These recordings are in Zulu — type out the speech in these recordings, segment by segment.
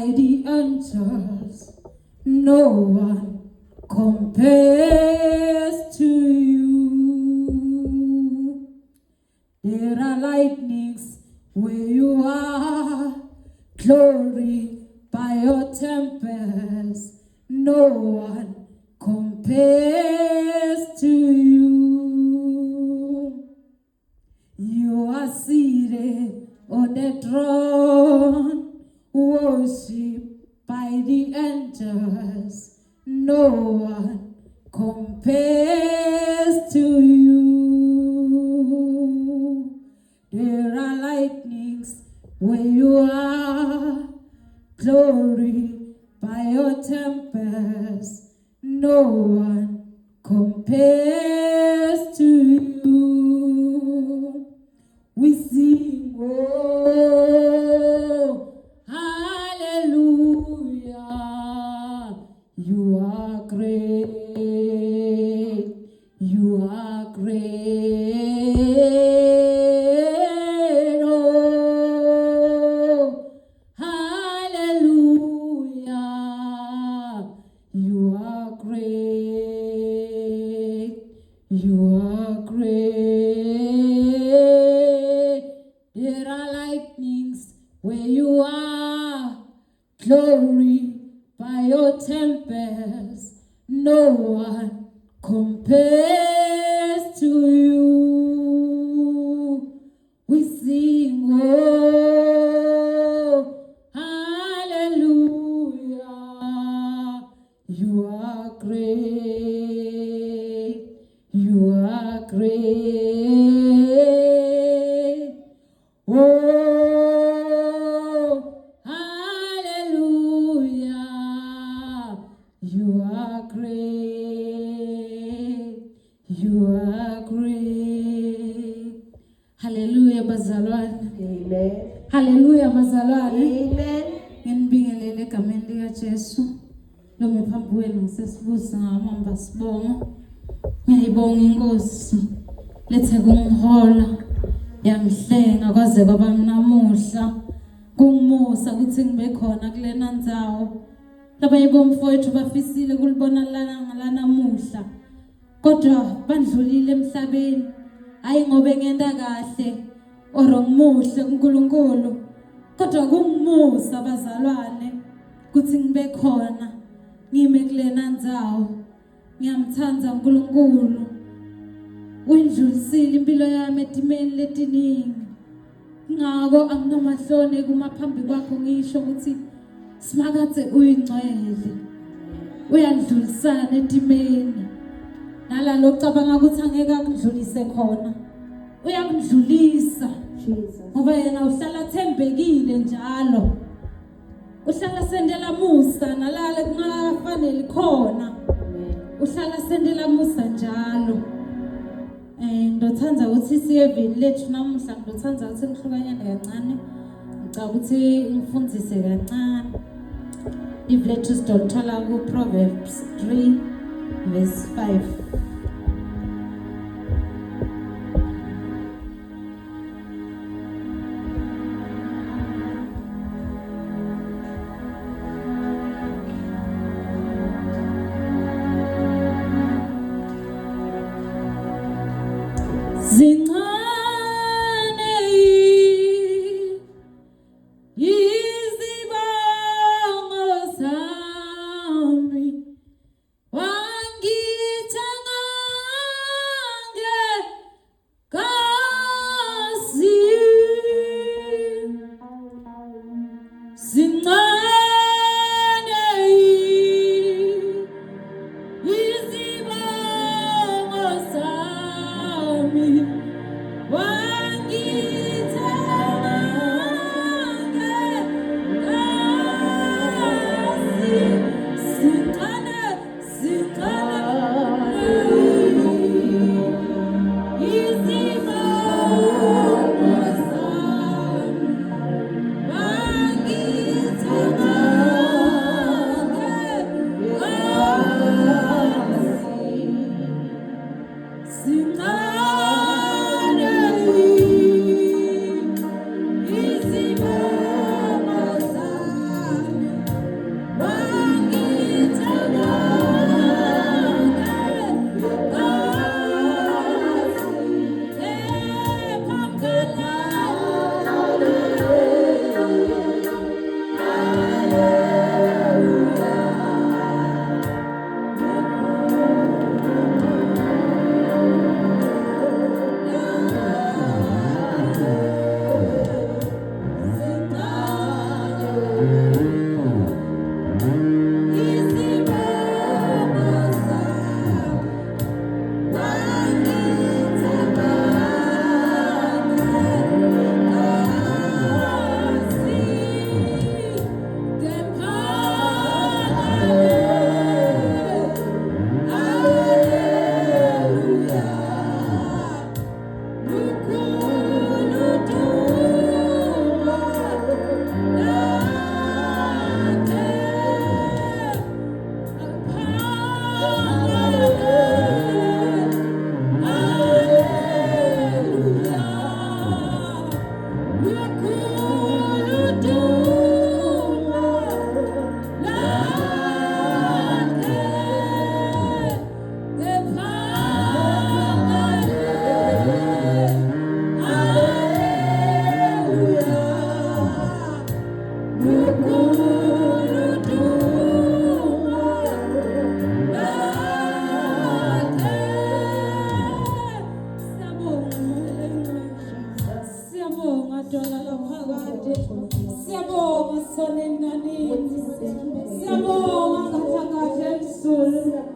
The angels, no one compares to you. There are lightnings where you are, glory by your tempest, no one compares to you. You are seated on the throne, worship by the angels, no one compares to you. There are lightnings where you are, glory by your tempest, no one compares to you. We sing, oh, hallelujah. You are great. You are great. Oh, hallelujah. You are great. You are great. There are lightnings where you are, glory by your tempest, no one compares to you. We sing, oh, hallelujah. You are great. You are great. Oh, hallelujah. You are great. You are great. Hallelujah, bazalwane. Amen. Hallelujah, bazalwane. Amen. Nginibingelele egameni likaJesu. Noma phambi kwenu sesibuza ngamamba sibonga. Ngiyayibonga inkosi lethe kungihola yangihlenga kwaze kwaba namuhla. Kungumusa ukuthi ngibe khona kulena ndzawo. Labanye bomfowethu bafisile kulibona lana ngalanamuhla. Kodwa bandlulile emhlabeni. Hayi ngobe ngenda kahle oro ngimuhle kuNkulunkulu. Kodwa kungumusa abazalwane ukuthi ngibe khona ngime kulena ndzawo. Ngiyamthanda uNkulunkulu. Uyindlulisile impilo yami etimeni letiningi. Ngako anginamahloni kumaphambi kwakho ngisho ukuthi simakathe uyingcwele. Uyandlulisana etimeni. Nalalo ocabanga ukuthi angeke akudlulise khona. Uyakudlulisa. Jesus. Ngoba yena uhlala thembekile njalo. Uhlala sendela musa nalale kungafanele khona. Uhlala sendela musa njalo. Ndothanda ukuthi siyevini lethu namuhla ndothanda ukuthi ngihlukanyane kancane. Ngicabanga ukuthi ngifundise kancane. Ilethu sidolthola ku Proverbs 3 verse 5. Zincane izibongo zami wangithanga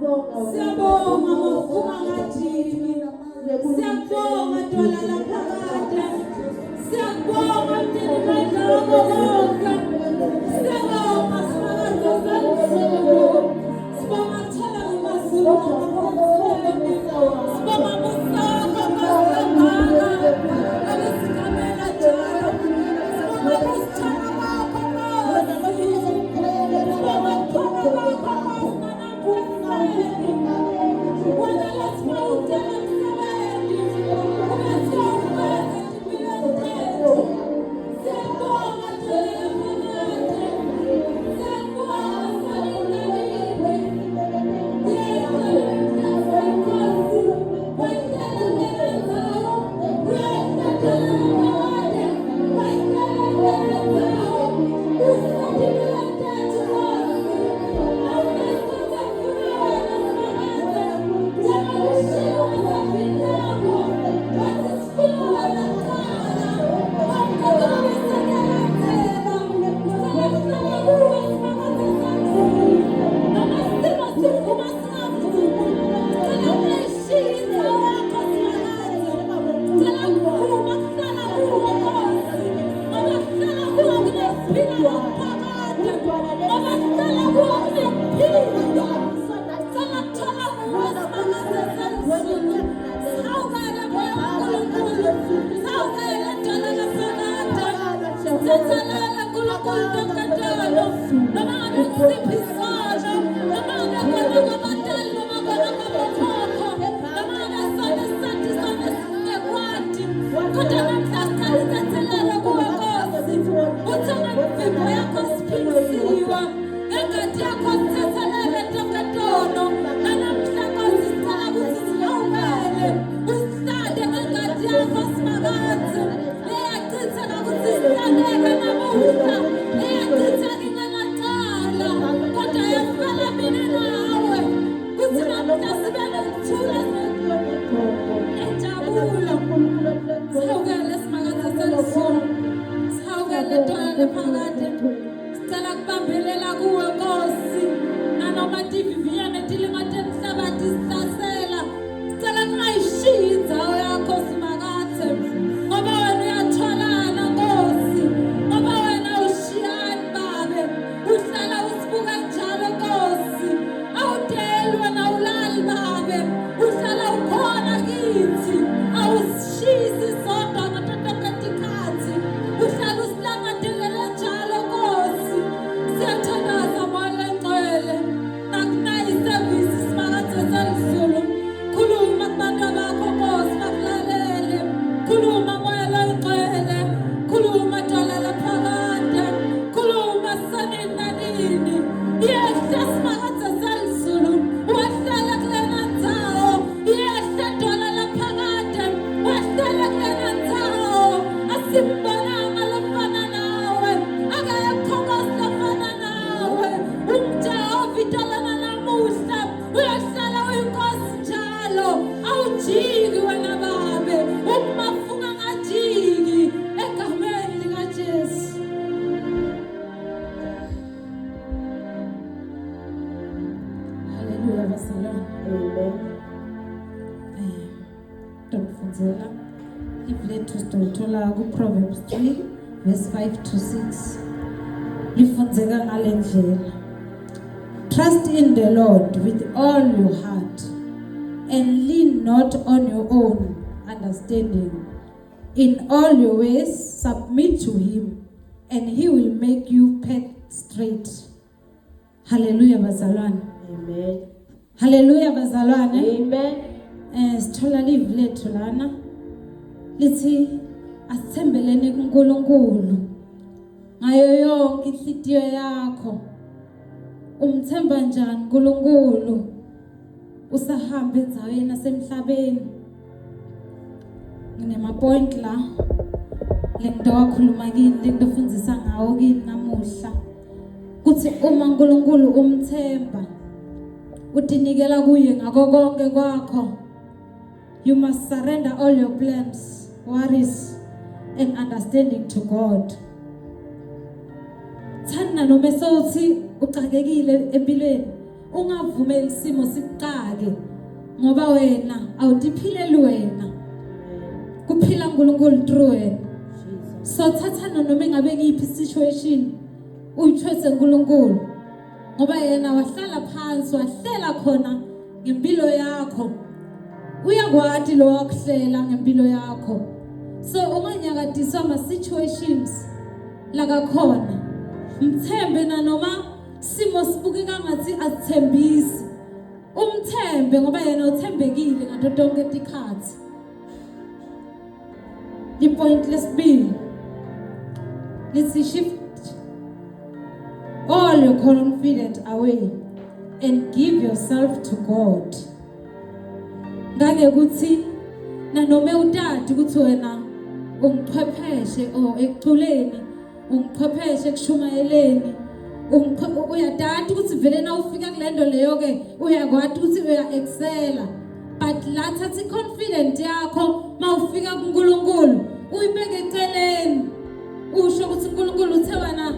Siyabonga ngokufunga ngathini. Siyabonga Dwala laphakade. Siyabonga mdeni mandla wakho konke. Siyabonga Smakaza Zalizulu. Sibonga Thala Ngumazulu. Sibonga Musaka Masakana. Abesigamela njalo. Sibonga Kusithana bakho Nkosi. Sibonga Kuthana bakho Nkosi. Wena lesibawudela emsebeni. Ubesiyawufeza empilweni zethu. Siyabonga Dwala laphakade. Siyabonga Salindalini. Proverbs 3 verse 5 to 6. Lifundzeka ngale ndlela. Trust in the Lord with all your heart and lean not on your own understanding. In all your ways submit to him and he will make you path straight. Hallelujah bazalwane. Amen. Hallelujah bazalwane. Amen. Sithola live lethu lana. Lithi asithembeleni kuNkulunkulu ngayo yonke inhliziyo yakho. Umthemba njani uNkulunkulu usahamba endaweni nasemhlabeni? Ngine point la lento wakhuluma kini, lento fundisa ngawo kini namuhla, kuthi uma uNkulunkulu umthemba utinikela kuye ngako konke kwakho, you must surrender all your plans, worries and understanding to God. Thana noma sewuthi uxakekile empilweni, ungavumeli isimo siqake ngoba wena awudiphileli wena kuphila uNkulunkulu through wena. So thathana noma ngabe ngiphi situation uyithwese uNkulunkulu ngoba yena wahlala phansi wahlela khona ngempilo yakho. Uyakwazi lo wakuhlela ngempilo yakho. So unganyakadiswa ama situations la kakhona. Mthembe na noma simo sibukeka ngathi asithembisi. Umthembe ngoba yena uthembekile ngato tonke isikhathi. The pointless bill. Let's shift all your confidence away and give yourself to God. Ngake kuthi na noma utata ukuthi wena ungchwepheshe ekuculeni, ungchwepheshe ekushumayeleni, uyadada ukuthi vele na ufika kulendo leyo ke uyakwazi ukuthi uya excella. But latha confident yakho mawufika kuNkulunkulu uyibeke eceleni usho ukuthi uNkulunkulu uthe wena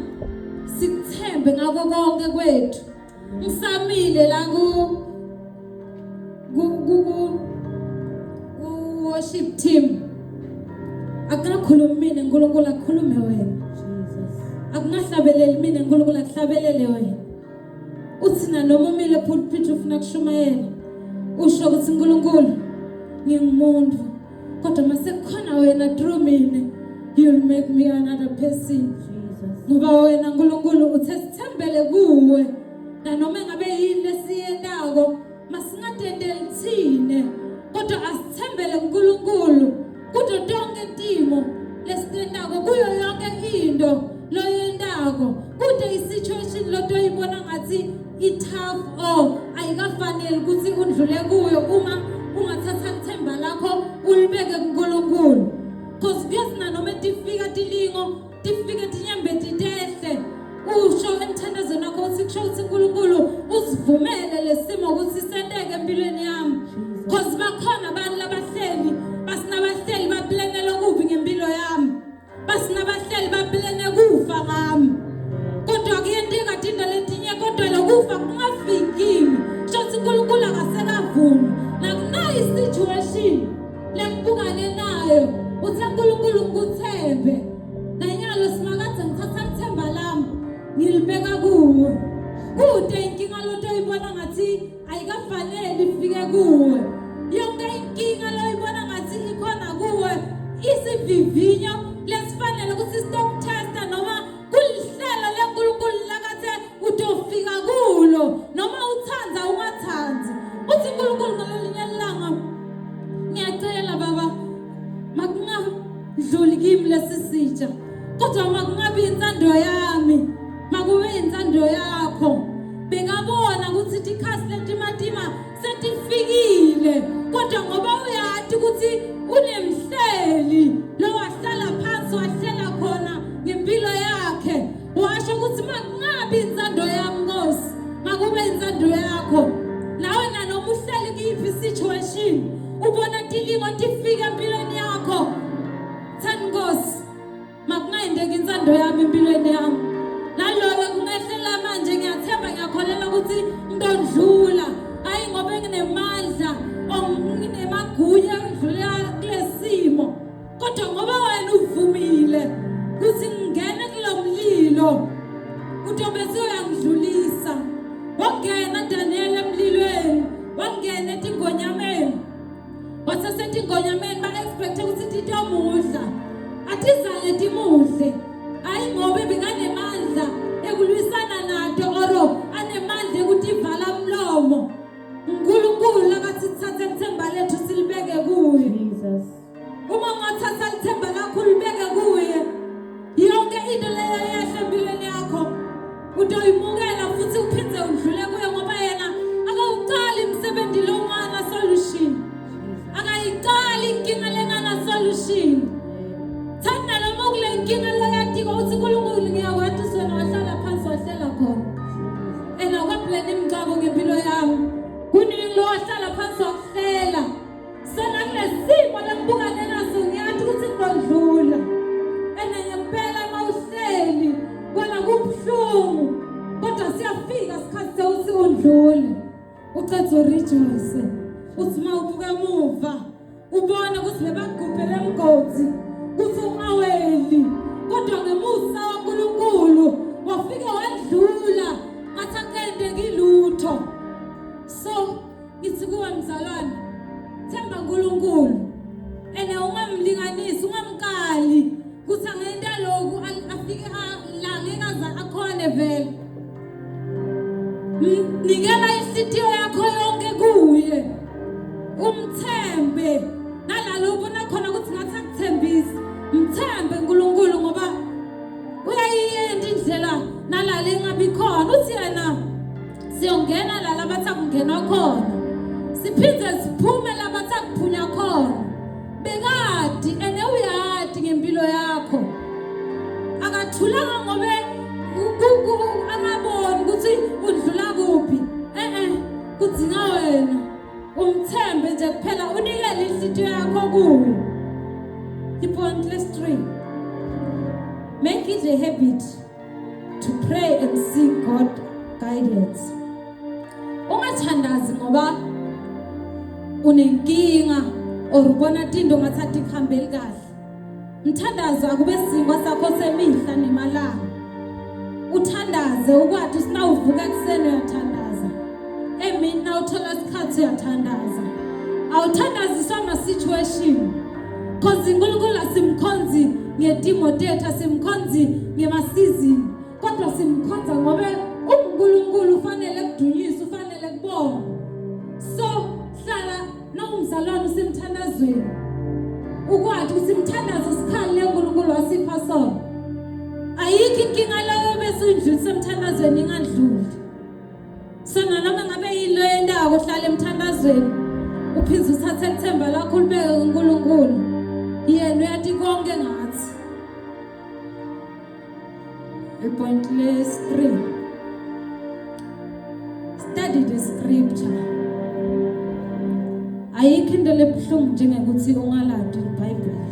sikuthembe ngako konke kwethu. Ngisamile la ku worship team akunakhuluma mina uNkulunkulu akhulume wena. Akunahlabeleli mina uNkulunkulu akuhlabelele wena. Uthina noma umile pulpit ufuna kushumayela usho ukuthi uNkulunkulu ngingumuntu kodwa mase khona wena through mina you'll make me another person. Ngoba wena uNkulunkulu uthe sithembele kuwe na noma ngabe yini lesiyendako masingadendeli thine kodwa asithembele kuNkulunkulu kudo tonke intimo lesitendako kuyo yonke into loyendako kude isituation lotoyibona ngathi tough ayikafanele ukuthi undlule kuyo uma ungathatha ithemba lakho ulibeke kuNkulunkulu. Because kuyasina noma tifika tilingo tifike tinyembeti tehle usho emthandazweni wakho uthi kusho ukuthi uNkulunkulu usivumele lesimo ukuthi sendeke empilweni yami. Because bakhona abantu labahleli basinabahleli baplanela kubi ngempilo yami, basinabahleli baplane kufa ngami. Kodwa kuyendika into letinye kodwa lokufa kungafiki. Shothi uNkulunkulu akasekavumi. Nakunayo situation lembukane nayo. Uthi uNkulunkulu ngikuthembe. Nanyalo simakathi ngithatha ithemba lami ngilibeka kuwe. Kude inkinga lotoyibona ngathi ayikafanele ifike kuwe. Yonke inkinga loyibona ngathi ikhona kuwe isivivinyo lesifanele ukuthi stop testa noma kulihlelo leNkulunkulu lakathe utofika kulo noma uthanda ungathanzi. Uthi uNkulunkulu ngalelinye ilanga ngiyacela baba makungadluli kimi lesisitsha kodwa makungabi intsando yami makube intsando yakho. Bengabona ukuthi ikhasi letimatima setifikile kodwa ngoba uyathi ukuthi unemhleli lo wahlala phansi wahlela khona ngempilo yakhe washo ukuthi makungabi intsando yami Nkosi makube intsando yakho. Nawe noma uhleli kuyiphi situation ubona tilingo tifika empilweni yakho thani Nkosi makungayendeki intsando yami empilweni yami. Naloko kungehlela manje ngiyathemba ngiyakholela ukuthi ngidondlula hayi ngoba nginemandla nginemagunya ngidlula kulesimo kodwa ngoba wena uvumile ukuthi ngingene kulomlilo utobese uyangidlulisa. Wangena Daniel emlilweni wangena etingonyameni wasase etingonyameni ba expect ukuthi titomudla atizale timudle hayi ngoba benganemandla ekulwisana nato oro anemandla ekutivala umlomo. uNkulunkulu akathi thatha ithemba lethu silibeke kuye. Uma ungathatha ithemba lakho ulibeke kuye yonke into leyo yehla empilweni yakho utoyimukela futhi uphinde udlule kuye ngoba yena akawuqali umsebenzi lo ngana solution akayiqali inkinga lengana solution. Thana noma kule inkinga loyatika uthi uNkulunkulu ngiyakwazi wena wahlala phansi wahlela khona ena kwaplane imigcabo ngempilo yami kuningi lo wahlala phansi wakuhlela sena kulesimo lembukane naso ngiyathi ukuthi ngidlula ena ngempela mawuhleli wena kubuhlungu kodwa siyafika isikhathi sewuthi udlule uqedwe rejoice uthi mawubuka emuva ubona ukuthi bebagubhele emgodi kuthi ungaweli kodwa ngemusa kaNkulunkulu wafika wadlula ngathi akendeki lutho. So ngithi kuwe mzalwane, themba uNkulunkulu ene ungamlinganisi ungamkali kuthi angenda lokhu afike la ngekaza akhona vele. Nikela isithiyo yakho yonke kuye umthembe nalalo ubona khona ukuthi ngathi akuthembisa mthembe uNkulunkulu ngoba uyayiyenda indlela nalala engabi khona uthi yena siyongena la labathi akungenwa khona siphinde siphume labathi akuphunya khona bekade ene uyadi ngempilo yakho akathulanga ngobe angaboni ukuthi udlula kuphi kudzinga wena umthembe nje kuphela unikele inhliziyo yakho kuye. Point list 3. Make it a habit to pray and seek God guidance. Ungathandazi ngoba unenkinga or ubona into ngathi ikhambeli kahle. Mthandazo akube singwa sakho semihla nemalanga. Uthandaze ukwathi sinawuvuka ekseni uyathandaza. Emini nawuthola isikhathi uyathandaza. Awuthandaziswa ama situation. Cause uNkulunkulu asimkhonzi ngedimo tethu asimkhonzi ngemasizini kodwa simkhonza ngoba uNkulunkulu ufanele kudunyiswe ufanele kubonga. So hlala nomzalwane usemthandazweni ukwathi usimthandaza sikhali uNkulunkulu wasipha sona. Ayikho inkinga leyo bese udlulise emthandazweni ingadluli. Sona noma ngabe yilo yendawo hlala emthandazweni uphinde uthathe ithemba lakho libeke kuNkulunkulu. Yena uyathi konke ngathi. Pointless 3. Study the scripture. Ayikho into lebuhlungu njengekuthi ungaladi iBhayibheli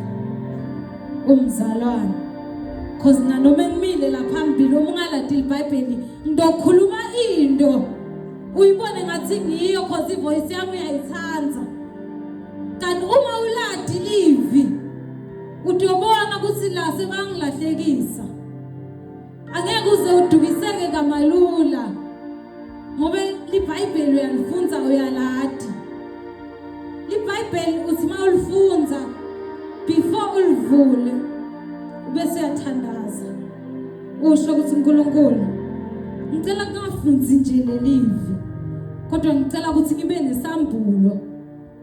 umzalwane. Cause nanoma ngimile la phambili uma ungaladi iBhayibheli ngizokhuluma into uyibone ngathi ngiyo cause ivoice yami uyayithanda. Kanti uma uladi livi utobona ukuthi la sebangilahlekisa. Angeke uze udukiseke kamalula ngoba iBhayibheli uyalifunza uyaladi. iBhayibheli uthi mawulifunza before ulivule bese uyathandaza usho ukuthi uNkulunkulu ngicela kungafunzi nje lelivi kodwa ngicela ukuthi ngibe nesambulo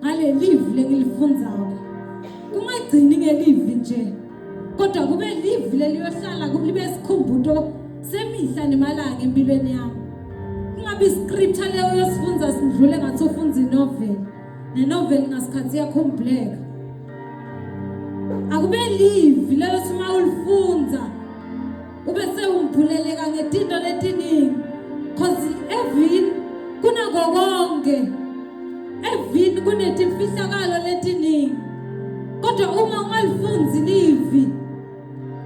ngale livi lengilifunzayo. Kungagcini ngelivi nje kodwa kube livi leliyohlala kulibe isikhumbuzo semihla nemalanga empilweni yami. Kungabi scripture leyo yosifunza sidlule ngathi ufunza inovel nenovel ngasikhathi yakhombuleka. Akube livi leyo sima ulifunza ube sewumbhuleleka ngezinto letiningi cause evini kunako konke evini kunetimfihlakalo letiningi kodwa uma ungalifunzi livi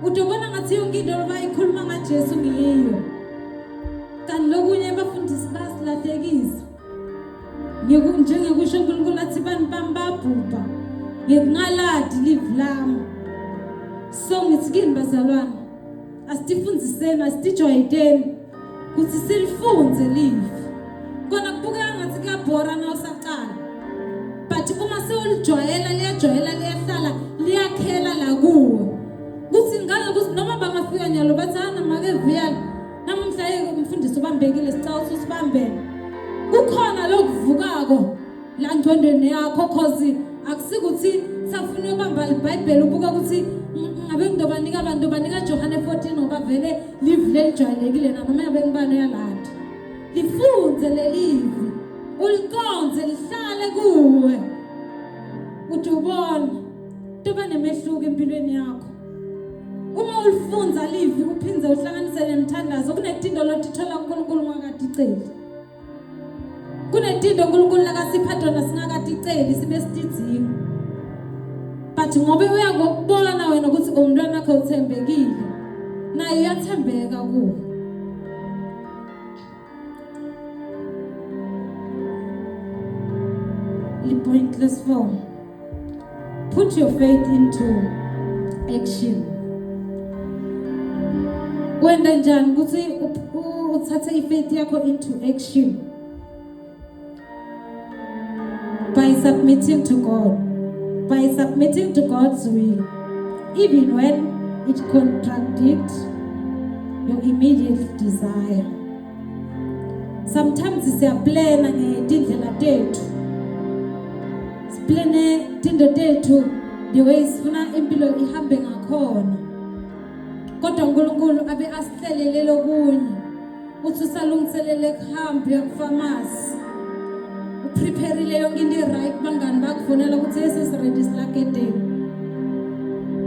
utobona ngathi yonke into abayikhuluma ngaJesu ngiyiyo. Kanti lokunye abafundisi basilahlekisa njengekusho uNkulunkulu athi bani bami babhubha ngekungaladi livi lami. So ngithi kini bazalwane asitifundiseni asitijwayiteni ukuthi silifunze livi kona kubukeka ngathi kuyabhora na usaqala but uma sewulijwayela liyahlala liyakhela la kuwe kuthi ngeke kuthi noma bangafika nyalo bathana make viyala namhla umfundisi ubambekile sicela usibambele kukhona lokuvukako la ngqondweni yakho cause akusikuthi safuna ubamba iBhayibheli ubuka ukuthi ngabe ngidobanika abantu banika Johane 14 ngoba vele live lelijwayelekile noma ngabe ngibani uyalanda lifunze lelivi ulikonze lihlale kuwe uthi ubona toba nemehluko empilweni yakho. Uma ulifunza livi uphindze uhlanganise nemthandazo kunetindo lotithola uNkulunkulu ngakaticeli. Kunetindo uNkulunkulu lakasiphathona singakaticeli sibe sitidzinga. But ngobe uyakubona wena ukuthi umntwana wakho uthembekile naye uyathembeka kuwe. pointless form. Put your faith into action. Wenda njani ukuthi uthathe ifaith yakho into action? By submitting to God. By submitting to God's will. Even when it contradicts your immediate desire. Sometimes siyaplana ngetindlela tethu. Siplane tindo tethu the way sifuna impilo ihambe ngakhona. Kodwa uNkulunkulu abe asihlelele lokunye. Uthi usalungiselele kuhamba yakufamasi. Uprepareile yonke into right bangani bakufonela ukuthi sesiready silakede.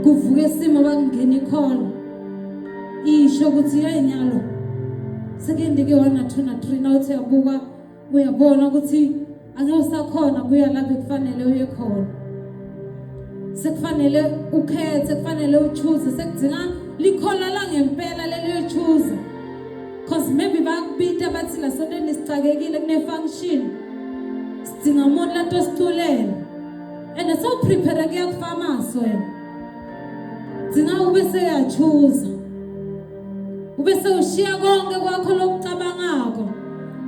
Kuvuke isimo bakungena ikhona. Isho ukuthi yayinyalo. Sekendike 1 na 2 na 3 na uthi yabuka uyabona ukuthi ake usakhona kuya lapho kufanele uye khona. Sekufanele ukhethe, kufanele uchoose, sekudinga likhola la ngempela lelo choose. Cause maybe bakubita bathi la sonto nisicakekile kune function. Sidinga umuntu lanto sithulele. And so prepare ke yakufamasi wena. Dinga ube seyachoose. Ube sewushiya konke kwakho lokucabangako.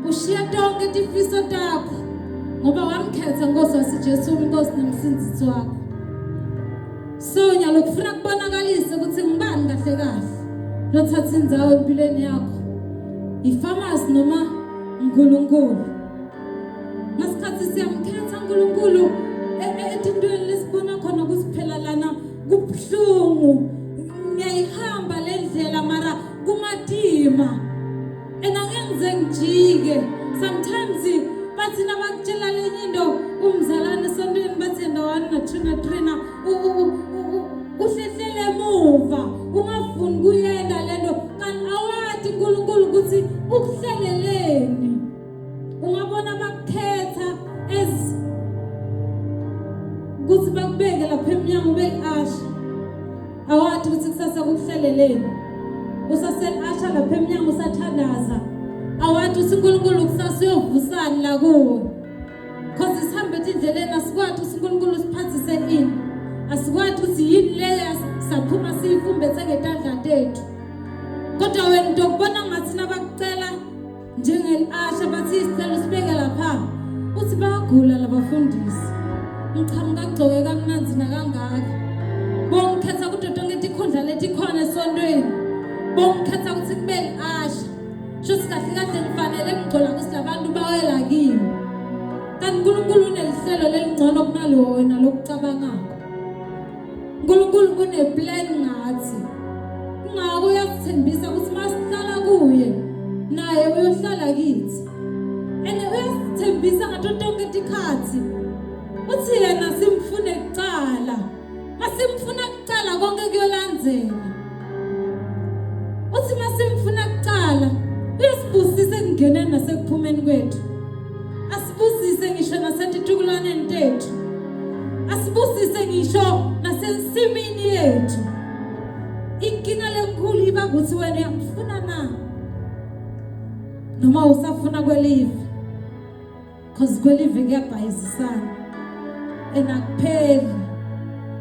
Ushiya tonke tifiso takho. Ngoba wamkhetha Nkosi wasiJesu Inkosi nomsindisi wakho. So nyalo kufuna kubonakalise ukuthi ngibani kahle kahle. Lothatha indzawo empilweni yakho. Ifamasi noma uNkulunkulu. Masikhathi siyamkhetha uNkulunkulu etintweni lesibona khona kusiphela lana kubhlungu. Ngiyayihamba lendlela mara kumadima. Enangenze ngijike. Sometimes bathi nabakutshela lenye into umzalwane esontweni bathi enda 1 na 2 na 3 na uhlehlele emuva ungafuni kuyenda lento kanti awathi uNkulunkulu ukuthi ukuhleleleni. Ungabona bakukhetha as ukuthi bakubeke lapha emnyango belasha. Awathi ukuthi kusasa kuhleleleni. Usaselasha lapha emnyango usathandaza. Awathi uNkulunkulu kusasa uyovusana la kuwe. Cause sihambe indleleni asikwathi uNkulunkulu siphathise ini. Asikwathi ukuthi yini le saphuma siyifumbethe ngetandla tethu. Kodwa wena into kubona ngathi nabakucela njengelasha bathi isicelo sibeke lapha. Uthi bayagula labafundisi. Ngiqhamuka gcoke kamnanzi nakangaka. Bongikhetha kude tonke ikhundla letikhona esontweni. Bongikhetha ukuthi kubele asha. Shothi kahle kahle ngifanele ngigcola ukuthi labantu bawela kimi. Kanti uNkulunkulu unelihlelo lelingcono kunalo wena lokucabangako. uNkulunkulu uneplan ngathi. Ungako uyasithembisa ukuthi masihlala kuye naye uyohlala kithi. Ene uyasithembisa ngato tonke itikhathi. Uthi yena simfune kuqala. Masimfuna kuqala konke kuyolandzela. Uthi masimfuna kuqala uyasibusise kungena nasekuphumeni kwethu. Asibusise ngisho nasentitukulwaneni tethu. Asibusise ngisho nasensimini yethu. Inkinga lenkulu iba ukuthi wena uyamfuna na noma usafuna kwelive. Cause kwelive kuyabhayisana. Enakupheli.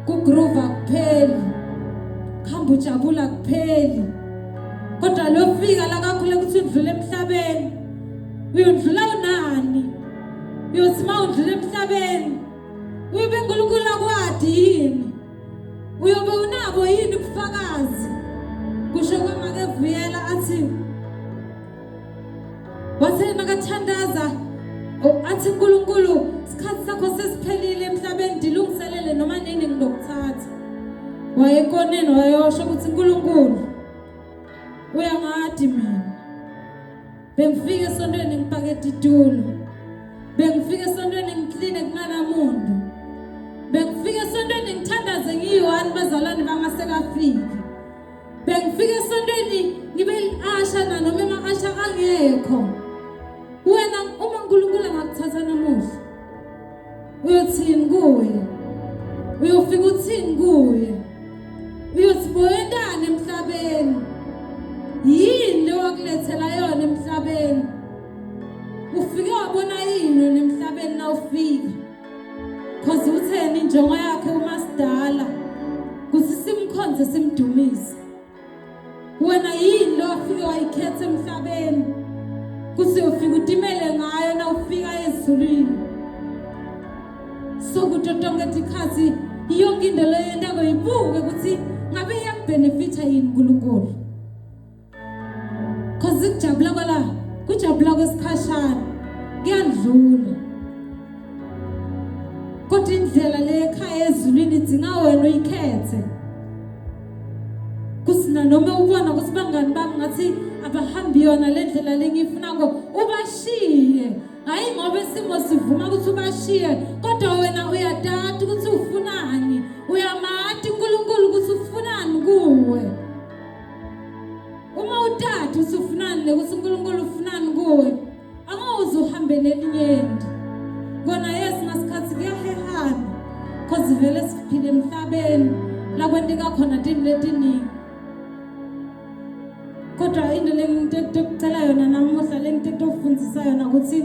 Kugroove akupheli. Khamba ujabula kupheli. Kodwa lo fika la kakhulu ukuthi udlule emhlabeni. Uyodlula unani? Uyothi mawudlula emhlabeni. Uyobe uNkulunkulu akwadi yini? Uyobe unabo yini ubufakazi? Kusho kwaMakevuyela athi wathi nakathandaza athi uNkulunkulu isikhathi sakho sesiphelile emhlabeni dilungiselele noma nini ngizokuthatha. Wayekoneni wayosho ukuthi uNkulunkulu uyangadi mina. Bengifika esontweni ngipakethe itulo. Bengifika esontweni ngikline kunanamuntu. Bengifika esontweni ngithandaze ngiyi1 bazalwane bangasekafiki. Bengifika esontweni ngibe asha na noma ema-asha angekho. Wena uma uNkulunkulu angakuthatha namuhla uyothini kuye? Uyofika uthini kuye? Uyothi boyendana emhlabeni. Yini le wakulethela yona emhlabeni? Ufike wabona yini emhlabeni na ufika? injongo yakhe uMasidala kuthi simkhonze simdumise. Wena yini lo wafika wayikhetha emhlabeni kuthi ufika utimele ngayo na ufika ezulwini. So kuthi tonke tikhathi yonke into leyendako ibuke ukuthi ngabe iyabenefita yini uNkulunkulu. Cause kujabula kwala kujabula kwesikhashana kuyadlula. Kodwa indlela le ekhaya ezulwini idinga wena uyikhethe. Kusina noma ubona ukuthi bangani bami ngathi abahambi yona le ndlela lengifuna ubashiye. Hayi ngoba isimo sivuma ukuthi ubashiye, kodwa wena uyadada ukuthi ufunani. Uyamati uNkulunkulu ukuthi ufunani kuwe. Uma udada usufunani ukuthi uNkulunkulu ufunani kuwe, angawuze uhambe nelinyende. Kona yes ngasikhathi kuyahehana, cause vele siphile emhlabeni la kwendeka khona into letiningi. Kodwa into lengicela yona namuhla lengicela yona ukuthi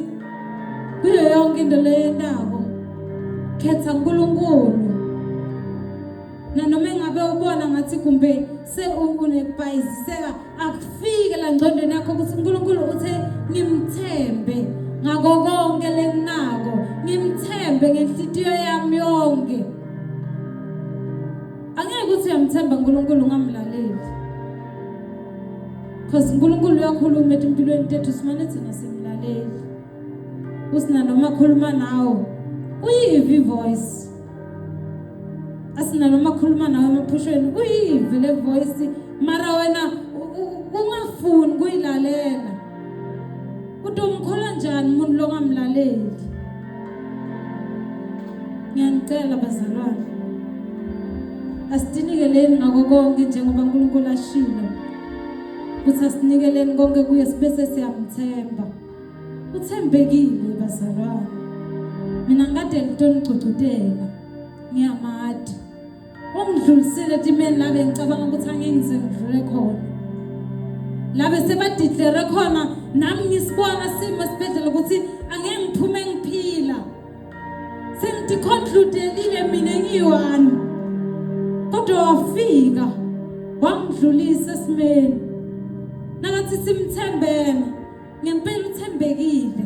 kuyo yonke into leyendako khetha uNkulunkulu. Nanoma ngabe ubona ngathi kumbe unekubhayiziseka akufike la ngqondweni yakho ukuthi uNkulunkulu uthe ngimthembe ngako konke lenginako, ngimthembe ngenhliziyo yami yonke. Angeke ukuthi uyamthemba uNkulunkulu ungamlaleli. Because uNkulunkulu uyakhuluma empilweni tethu simane thina simlaleli. Usina noma khuluma nawe uyive ivoice. Asina noma khuluma nawe emaphushweni uyive le voice, mara wena ungafuni kuyilalela. Utomkhola njani umuntu longamlaleli? Ngiyanicela bazalwane, asidinikeleni ngako konke njengoba uNkulunkulu ashilo. Ukuthi asinikeleni konke kuye sibese siyamthemba. Uthembekile bazalwane. Mina ngade ngitoniqhududela. Ngiyamadi. Ungidlulisile timeni labe ngicabanga ukuthi angengize ngidlule khona. Labe sebadidlere khona nami ngisibona simo esibhedlela ukuthi angeke ngiphume ngiphila. Sengiconcludelile mina ngiyiwani. Kodwa wafika wangidlulisa esimeni. Nakathi simthembena, ngempela uthembekile.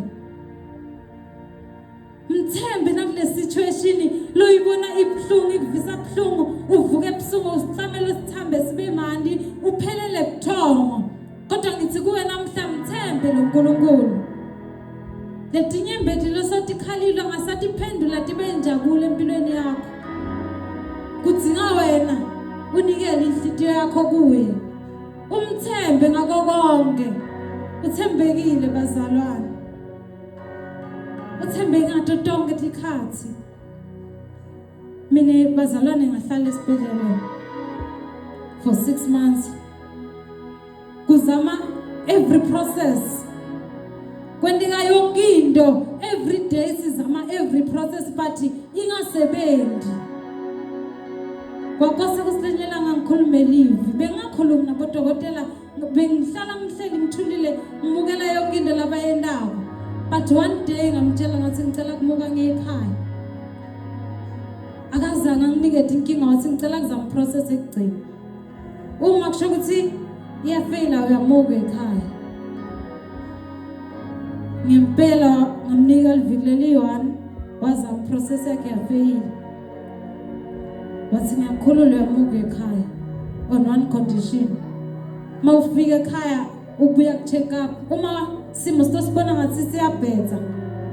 Mthembe nakule situation loyibona ibhlungu ikuvisa ibhlungu, uvuke ebusuku usicamela sithambe sibe mandi, uphelele buthongo. Kodwa ngithi kuwe namhla mthembe lo uNkulunkulu. Letinye mbedi losothi khalilo ngasathi phendula tibe njabule empilweni yakho. Kudinga wena unikele inhliziyo yakho kuye. Umthembe ngako konke. Uthembekile bazalwane. Uthembeke ngato tonke tikhathi. Mina bazalwane ngahlala esibhedlela for 6 months. Kuzama every process. Kwendika yonke into every day sizama every process but ingasebenzi. Kwakwase kusilenyela ngikhulume live. Bengakhuluma nabodokotela, bengihlala ngihleli ngithulile ngimukela yonke into labayendako. But one day ngamtshela ngathi ngicela kumuka ngekhaya. Akazange nginikethe inkinga wathi ngicela kuzama process ekugcina. Uma kusho ukuthi iyafela uyamuka ekhaya. Ngempela ngamnika liviki leli-1 wazama process yakhe yafeyila. Wathi ngiyakhulula uyamuka ekhaya on one condition. Mawufika ekhaya ubuya ku-check up. Uma simo sibona ngathi siyabhetha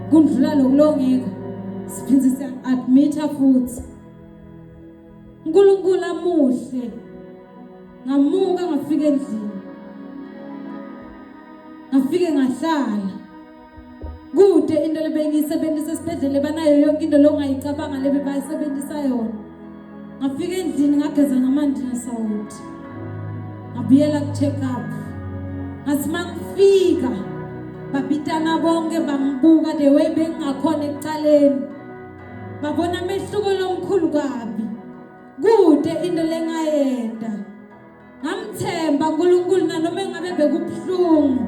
kundlula lokulongeka, siphinde siya-admita futhi. uNkulunkulu amuhle. Ngamuka ngafika endlini. Ngafike ngahlala. Kude into lebengiyisebenzisa esibhedlela banayo yonke into longayicabanga lebe bayisebenzisa yona. Ngafika endlini ngageza ngamanzi nasawuthi. Ngabuyela ku-check up. Ngathi mangifika babitana bonke bangibuka the way bengakhona ekuqaleni. Babona amehluko lomkhulu kabi. Kude into lengayenda. Ngamthemba uNkulunkulu nanoma engabe bekubhlungu.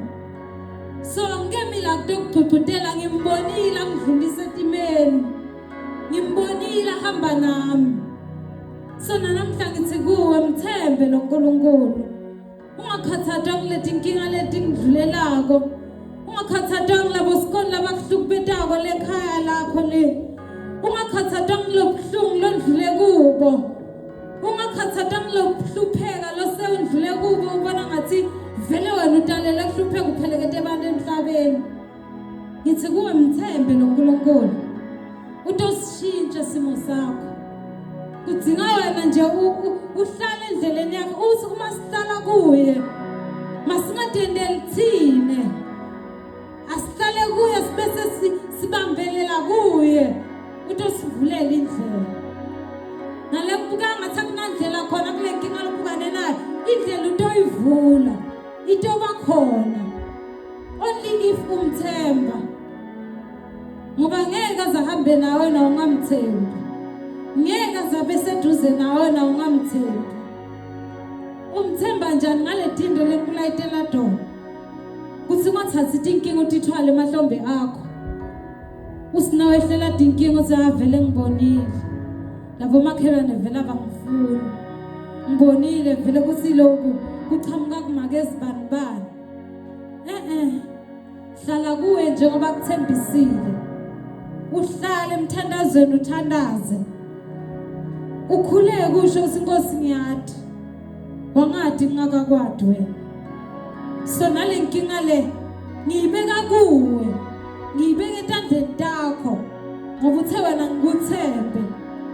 So ngemila kutokuqhuqhudela ngimbonile angidlulisa etimeni. ngimbonile hamba nami. Sona namhla ngithi kuwe mthembe lo nkulunkulu. Ungakhathathwa kuleti inkinga leti ngidlulelako. Ungakhathathwa ngilabo sikole labakuhlukubetako lekhaya lakho le. Ungakhathathwa ngilobuhlungu londlule kubo. Ungakhathathwa ngilobuhlupheka losewundlule kubo ubona ngathi vele wena utalele kuhlupheka uphelekete abantu emhlabeni. Ngithi kuwe mthembe lo nkulunkulu. Utosishintsha simo sakho. Kudinga wena nje uhlale endleleni yakho uthi uma sihlala kuye masingadendeli thine. Asihlale kuye sibese sibambelela kuye. Utosivulela indlela. Nale kubuka ngathi akunandlela khona kule nkinga lobukane nayo. Indlela utoyivula. Itoba khona. Only if umthemba. Ngoba ngeke azahambe nawe na ungamthembi. Ngeke azabe seduze nawe na ungamthembi. Umthemba njani ngale dindo lenkulayitela dona. Kuthi ungathathi inkinga utithwale emahlombe akho. Usinawehlela inkinga uthi avele ngibonile. Labo makhelwane vele abangifuni. Ngibonile vele kuthi lokhu kuchamuka kumake ezibanibani. Hlala kuwe njengoba kuthembisile. Uhlale emthandazweni uthandaze. Ukhuleke kusho Inkosi ngiyathi. Wangadi ngakakwadi wena. So nale nkinga le ngiyibeka kuwe. Ngiyibeka etandleni takho. Ngoba uthe wena ngikuthembe.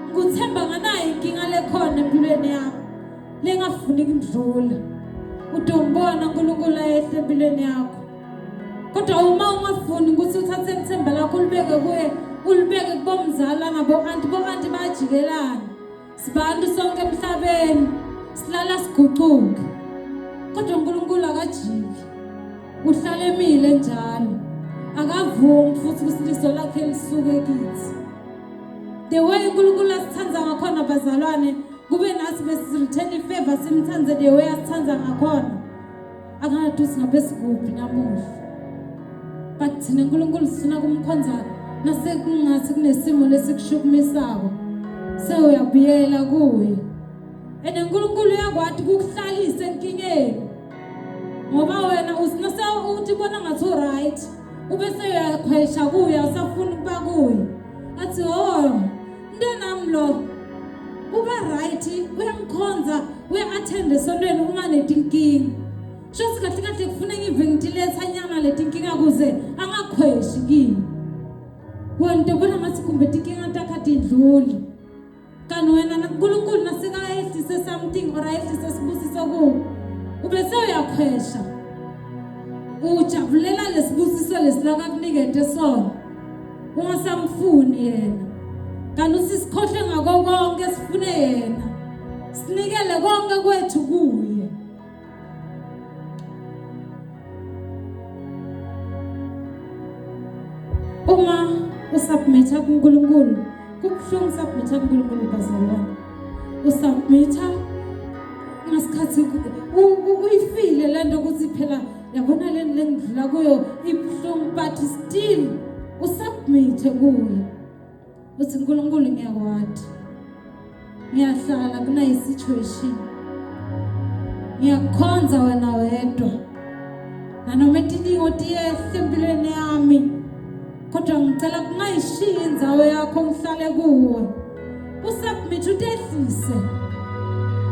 Ngikuthemba nganayo inkinga lekhona empilweni yakho. Lengafuni kudlula. Utombona uNkulunkulu ayehle empilweni yakho. Kodwa uma ungafuni ukuthi uthathe ithemba lakho ulibeke kuye, ulibeke kubomzala nabo anti bajikelana. Sibantu sonke emhlabeni silala siguquke. Kodwa uNkulunkulu akajiki. Uhlala emile njalo. Akavumi futhi kusiliso lakhe lisuke kithi. The way uNkulunkulu asithanza ngakhona bazalwane kube nathi besireturn ifavor simthanze the way asithanza ngakhona. Akanathi singabe sikuphi namuhla. But thina uNkulunkulu sifuna kumkhonza nasekungathi kunesimo lesikushukumisako. Sewuyabuyela kuye. And uNkulunkulu uyakwadi ukukuhlalisa enkingeni. Ngoba wena usinase uthi bona ngathi right. Ubese uyakhwesha kuye usafuna ukuba kuye. Athi mntanami lo uba right uyamkhonza uya-attend esontweni uma netinkinga. Shothi kahle kahle kufuna ngive ngidiletha nyana letinkinga kuze angakhweshi kimi. Wena ubona ngathi kumbe tinkinga takhathi indluli. Kanti wena uNkulunkulu nasekayehlise something or ayehlise sibusiso kuwe. Ubese uyakhwesha. Ujabulela lesibusiso lesilaka kunikete sona. Ungasamfuni yena. Kanti usisikhohle ngako konke sifune yena. Sinikele konke kwethu kuye. Uma usubmitha kuNkulunkulu, kubuhlungu submitha kuNkulunkulu bazalwane. Usubmitha ngasikhathi uyifile lento ukuthi phela yabona le ngidlula kuyo ibuhlungu but still usubmithe kuye. Uthi uNkulunkulu ngiyakwadi. Ngiyahlala kunayi situation. Ngiyakhonza wena wedwa. Nanoma idingo tiyehle empilweni yami. Kodwa ngicela kungayishiyi indzawo yakho ngihlale kuwe. Usubmit utehlise.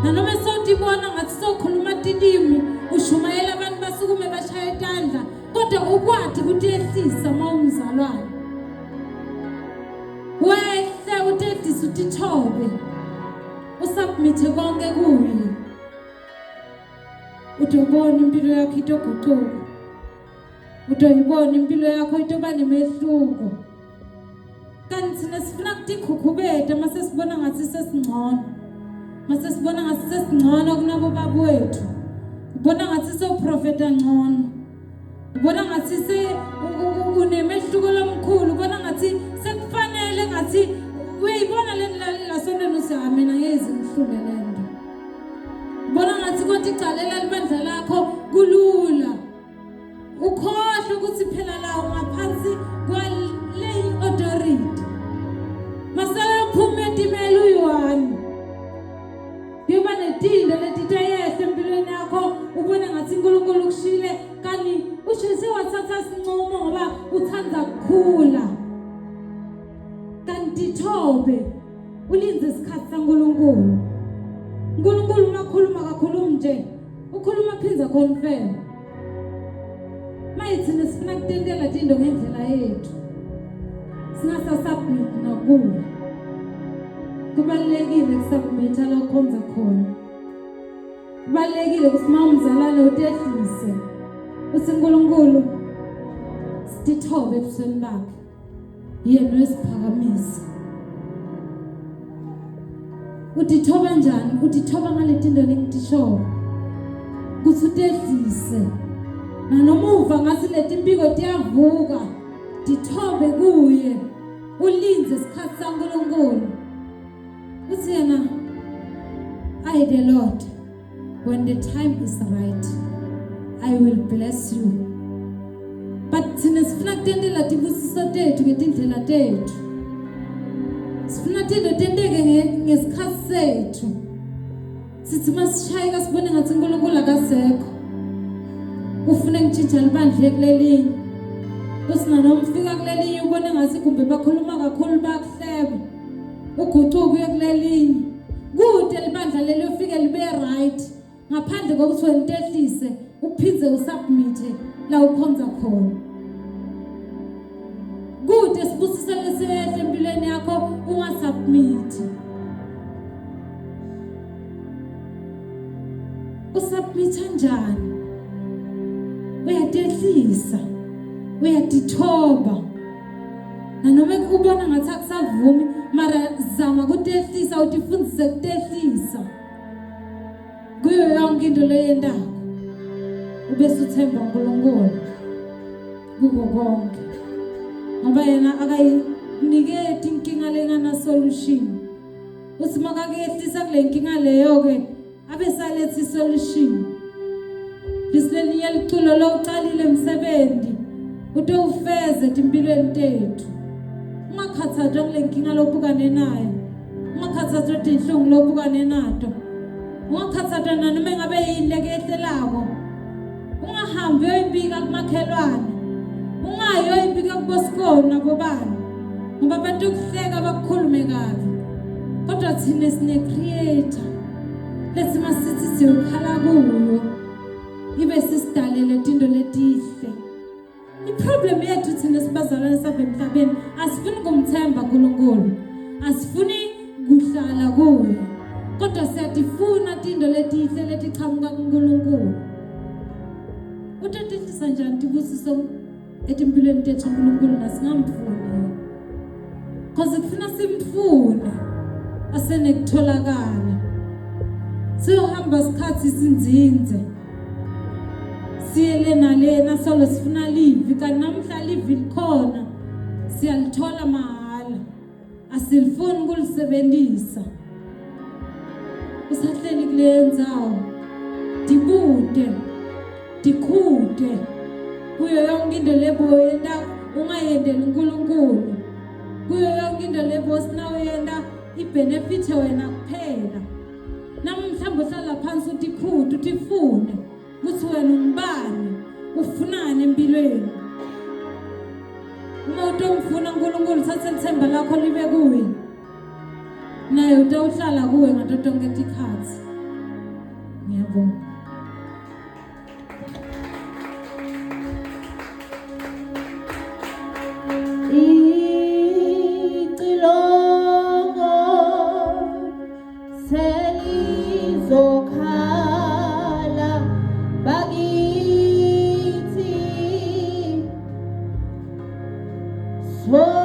Nanoma sewutibona ngathi sokhuluma tilimi ushumayela abantu basukume bashaya etandla kodwa ukwadi kutehlisa uma umzalwane. Wehle utehlise utithobe. Usubmit konke kuye. Utobona impilo yakho itoguquka. Utoyibona impilo yakho itoba nemehluko. Kanti thina sifuna ukukhukhubeta mase sibona ngathi sesingcono. Mase sibona ngathi sesingcono kunabo babethu. Ubona ngathi soprofeta ngcono. Ubona ngathi unemehluko lomkhulu. Ubona ngathi sekufanele ngathi uyibona la sondweni usihambe na yezi ngihlule lento. Ubona ngathi konke icalela libandla lakho kulula. Ukhohle ukuthi phela la ngaphansi kwale authority. Mase uyakhula kanti thobe ulinze isikhathi saNkulunkulu. uNkulunkulu makhuluma kakhuluma nje ukhuluma phinza confirm. Mayithina sifuna kutendela into ngendlela yethu singasasubmit nokuba kubalekile kusubmita la ukhonza khona. Kubalekile kusima umzalwane utehlise uSinkulunkulu sitithobe ebusweni bakhe yena wesiphakamisa. Utithoba njani? Utithoba ngale tinto lengitisho kuthi utehlise nanomuva ngasi leti mpiko tiyavuka tithobe kuye ulinze isikhathi saNkulunkulu. Uthi yena I the Lord when the time is right I will bless you. But thina sifuna kutendela tibusiso tethu ngetindlela tethu. Sifuna tinto tenteke ngesikhathi sethu. Sithi masishayeka sibone ngathi uNkulunkulu akasekho. Ufuna ngitshintsha libandla kulelinye. Usina nomfika kulelinye ubone ngathi kumbe bakhuluma kakhulu bakuhleba. Uguquke kulelinye. Kude libandla leli ufike libe right. Ngaphandle kokuthi wentehlise uphinze usubmit la ukhonza khona. Kude sibusisa lesehle empilweni yakho ungasubmit. Usubmit kanjani? Uyatehlisa, uyatithoba. Nanoma ubona ngathi akusavumi mara zama kutehlisa utifundise kutehlisa. Kuyo yonke into leyendako ubese uthemba uNkulunkulu kuko konke. Ngoba yena akayiniketi inkinga lengana solution. Uthi makakehlisa kule nkinga leyo ke abesaletha isolution. Liselinye liculo lo uqalile emsebenzi utowufeze impilweni tethu. Ungakhathathwa kule nkinga lobukane nayo. Ungakhathathwa inhlungu lobukane nato. Ungakhathathwa nanoma ngabe yini lekehlelako. Ungahambi uyoyibika kumakhelwane. Ungayi uyoyibika kubosikoni nabobani. Ngoba abantu kuhleka bakukhulume kabi. Kodwa thina sine creator. Lethi masithi siyokhala kuyo. Ibe sisidalele into letihle. Iproblem yethu thina sibazalwane sapha emhlabeni asifuni kumthemba uNkulunkulu. Asifuni kuhlala kuye. Kodwa siyatifuna into letihle letichamuka kuNkulunkulu. Utehlisa njani tibusiso etimpilweni tethu uNkulunkulu nasingamfuni. Cause kufuna simfune asene kutholakala. Siyohamba isikhathi sinzinze. Siyele nalena solo sifuna live kanti namhla live likhona siyalithola mahala asilifuni ukulisebenzisa. Usahleli kulendzawo dibude dikhude kuyo yonke into leboyenda ungayendela uNkulunkulu. Kuyo yonke into lebo sinawuyenda ibenefit wena kuphela. Namhlanje uhlala phansi utikhude utifune ukuthi wena umbani ufunani empilweni. Uma utomfuna uNkulunkulu uthathe ithemba lakho libe kuye. Naye utawuhlala kuwe ngato tonke isikhathi. Ngiyabonga. Icilongo selizokhala bakithi so